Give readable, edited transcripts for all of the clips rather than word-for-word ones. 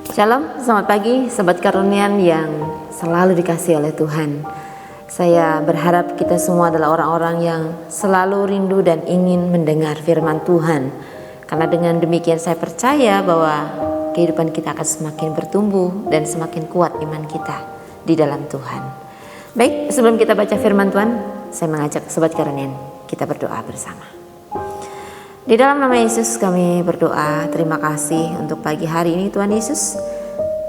Shalom, selamat pagi Sobat Karunian yang selalu dikasihi oleh Tuhan. Saya berharap kita semua adalah orang-orang yang selalu rindu dan ingin mendengar firman Tuhan. Karena dengan demikian saya percaya bahwa kehidupan kita akan semakin bertumbuh dan semakin kuat iman kita di dalam Tuhan. Baik, sebelum kita baca firman Tuhan, saya mengajak Sobat Karunian kita berdoa bersama. Di dalam nama Yesus kami berdoa, terima kasih untuk pagi hari ini Tuhan Yesus.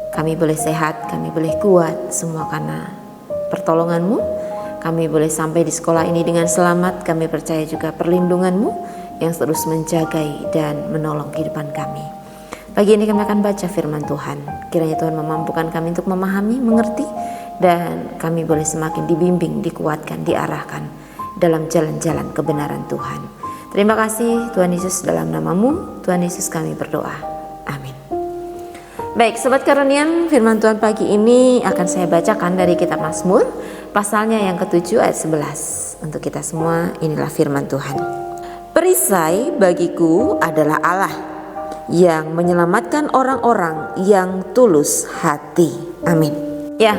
Kami boleh sehat, kami boleh kuat, semua karena pertolongan-Mu. Kami boleh sampai di sekolah ini dengan selamat, kami percaya juga perlindungan-Mu yang terus menjagai dan menolong kehidupan kami. Pagi ini kami akan baca firman Tuhan. Kiranya Tuhan memampukan kami untuk memahami, mengerti, dan kami boleh semakin dibimbing, dikuatkan, diarahkan dalam jalan-jalan kebenaran Tuhan. Terima kasih Tuhan Yesus, dalam nama-Mu Tuhan Yesus kami berdoa. Amin. Baik Sobat Karunian, firman Tuhan pagi ini akan saya bacakan dari kitab Mazmur, pasalnya yang ke-7 ayat 11. Untuk kita semua, inilah firman Tuhan. Perisai bagiku adalah Allah yang menyelamatkan orang-orang yang tulus hati. Amin. Ya,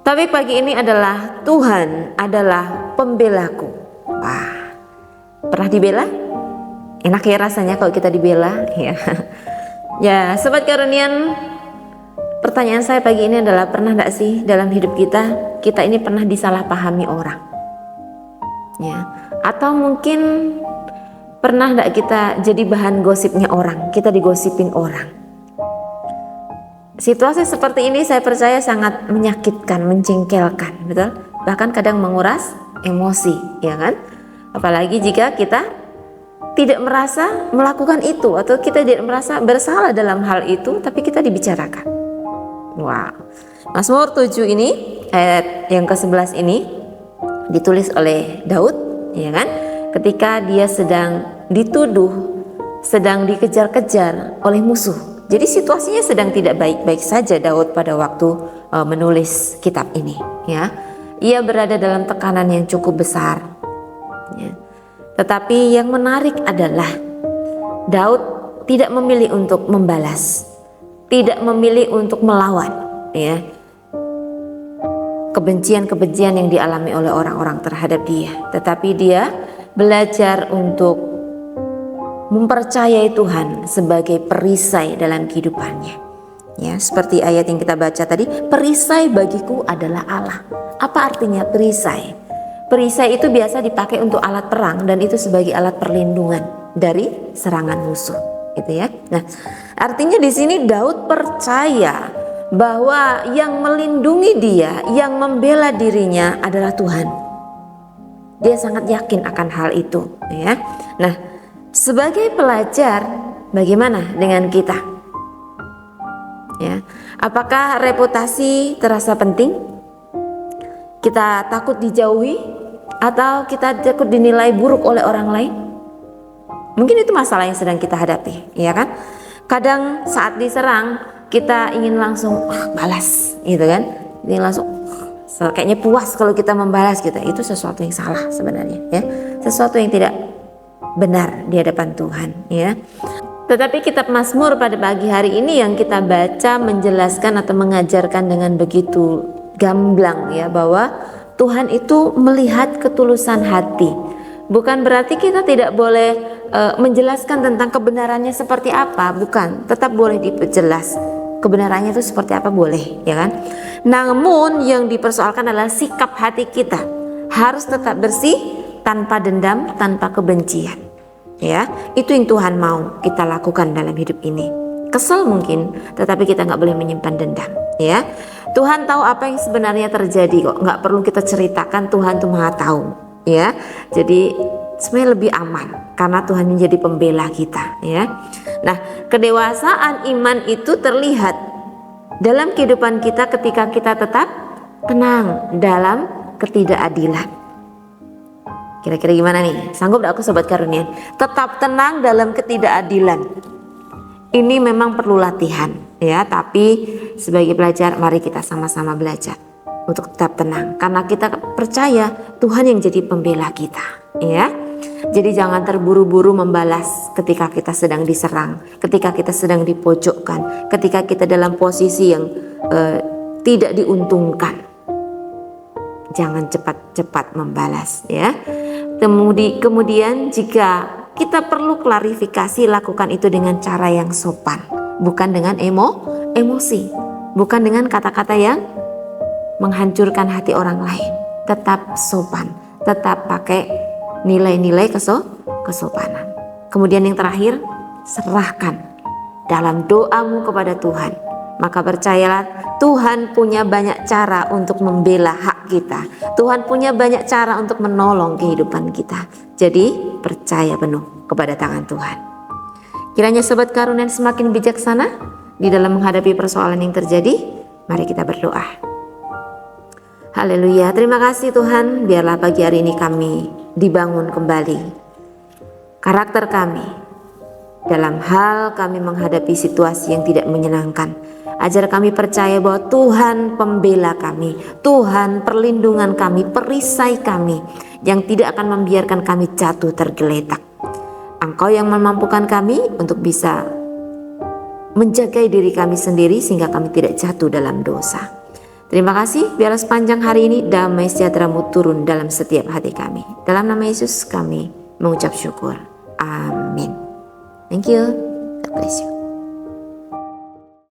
tapi pagi ini adalah Tuhan adalah pembelaku. Wah, pernah dibela? Enak ya rasanya kalau kita dibela, ya. Ya, Sobat Karunian, pertanyaan saya pagi ini adalah, pernah enggak sih dalam hidup kita ini pernah disalahpahami orang? Ya, atau mungkin pernah enggak kita jadi bahan gosipnya orang, kita digosipin orang? Situasi seperti ini saya percaya sangat menyakitkan, menjengkelkan, betul? Bahkan kadang menguras emosi, ya kan? Apalagi jika kita tidak merasa melakukan itu atau kita tidak merasa bersalah dalam hal itu, tapi kita dibicarakan. Wow. Mazmur 7 ini, ayat yang ke-11 ini ditulis oleh Daud, ya kan? Ketika dia sedang dituduh, sedang dikejar-kejar oleh musuh. Jadi situasinya sedang tidak baik-baik saja Daud pada waktu menulis kitab ini, ya. Ia berada dalam tekanan yang cukup besar. Ya. Tetapi yang menarik adalah Daud tidak memilih untuk membalas, tidak memilih untuk melawan, ya, kebencian-kebencian yang dialami oleh orang-orang terhadap dia. Tetapi dia belajar untuk mempercayai Tuhan sebagai perisai dalam kehidupannya. Ya, seperti ayat yang kita baca tadi, perisai bagiku adalah Allah. Apa artinya perisai? Perisai itu biasa dipakai untuk alat perang dan itu sebagai alat perlindungan dari serangan musuh, gitu ya. Nah, artinya di sini Daud percaya bahwa yang melindungi dia, yang membela dirinya adalah Tuhan. Dia sangat yakin akan hal itu, ya. Nah, sebagai pelajar, bagaimana dengan kita? Ya, apakah reputasi terasa penting? Kita takut dijauhi? Atau kita takut dinilai buruk oleh orang lain? Mungkin itu masalah yang sedang kita hadapi, ya kan? Kadang saat diserang kita ingin langsung balas, gitu kan? Ingin langsung kayaknya puas kalau kita membalas gitu. Itu sesuatu yang salah sebenarnya, ya. Sesuatu yang tidak benar di hadapan Tuhan, ya. Tetapi kitab Mazmur pada pagi hari ini yang kita baca menjelaskan atau mengajarkan dengan begitu gamblang, ya, bahwa Tuhan itu melihat ketulusan hati. Bukan berarti kita tidak boleh menjelaskan tentang kebenarannya seperti apa, bukan. Tetap boleh diperjelas kebenarannya itu seperti apa, boleh, ya kan. Namun yang dipersoalkan adalah sikap hati kita harus tetap bersih, tanpa dendam, tanpa kebencian. Ya, itu yang Tuhan mau kita lakukan dalam hidup ini. Kesel mungkin, tetapi kita nggak boleh menyimpan dendam, ya. Tuhan tahu apa yang sebenarnya terjadi kok, nggak perlu kita ceritakan, Tuhan tuh Maha tahu, ya. Jadi sebenarnya lebih aman karena Tuhan menjadi pembela kita, ya. Nah, kedewasaan iman itu terlihat dalam kehidupan kita ketika kita tetap tenang dalam ketidakadilan. Kira-kira gimana nih? Sanggup gak aku Sobat Karunian? Tetap tenang dalam ketidakadilan. Ini memang perlu latihan, ya, tapi sebagai pelajar mari kita sama-sama belajar untuk tetap tenang karena kita percaya Tuhan yang jadi pembela kita, ya. Jadi jangan terburu-buru membalas ketika kita sedang diserang, ketika kita sedang dipojokkan, ketika kita dalam posisi yang tidak diuntungkan. Jangan cepat-cepat membalas ya. Kemudian jika kita perlu klarifikasi, lakukan itu dengan cara yang sopan, bukan dengan emosi, bukan dengan kata-kata yang menghancurkan hati orang lain. Tetap sopan, tetap pakai nilai-nilai kesopanan. Kemudian yang terakhir, serahkan dalam doamu kepada Tuhan. Maka percayalah, Tuhan punya banyak cara untuk membela hak kita. Tuhan punya banyak cara untuk menolong kehidupan kita. Jadi percaya penuh kepada tangan Tuhan. Kiranya Sobat Karunia semakin bijaksana di dalam menghadapi persoalan yang terjadi. Mari kita berdoa. Haleluya, terima kasih Tuhan, biarlah pagi hari ini kami dibangun kembali. Karakter kami dalam hal kami menghadapi situasi yang tidak menyenangkan. Ajar kami percaya bahwa Tuhan pembela kami, Tuhan perlindungan kami, perisai kami yang tidak akan membiarkan kami jatuh tergeletak. Engkau yang memampukan kami untuk bisa menjaga diri kami sendiri sehingga kami tidak jatuh dalam dosa. Terima kasih, biarlah sepanjang hari ini damai sejahtera-Mu turun dalam setiap hati kami. Dalam nama Yesus kami mengucap syukur. Amin. Thank you. God bless you.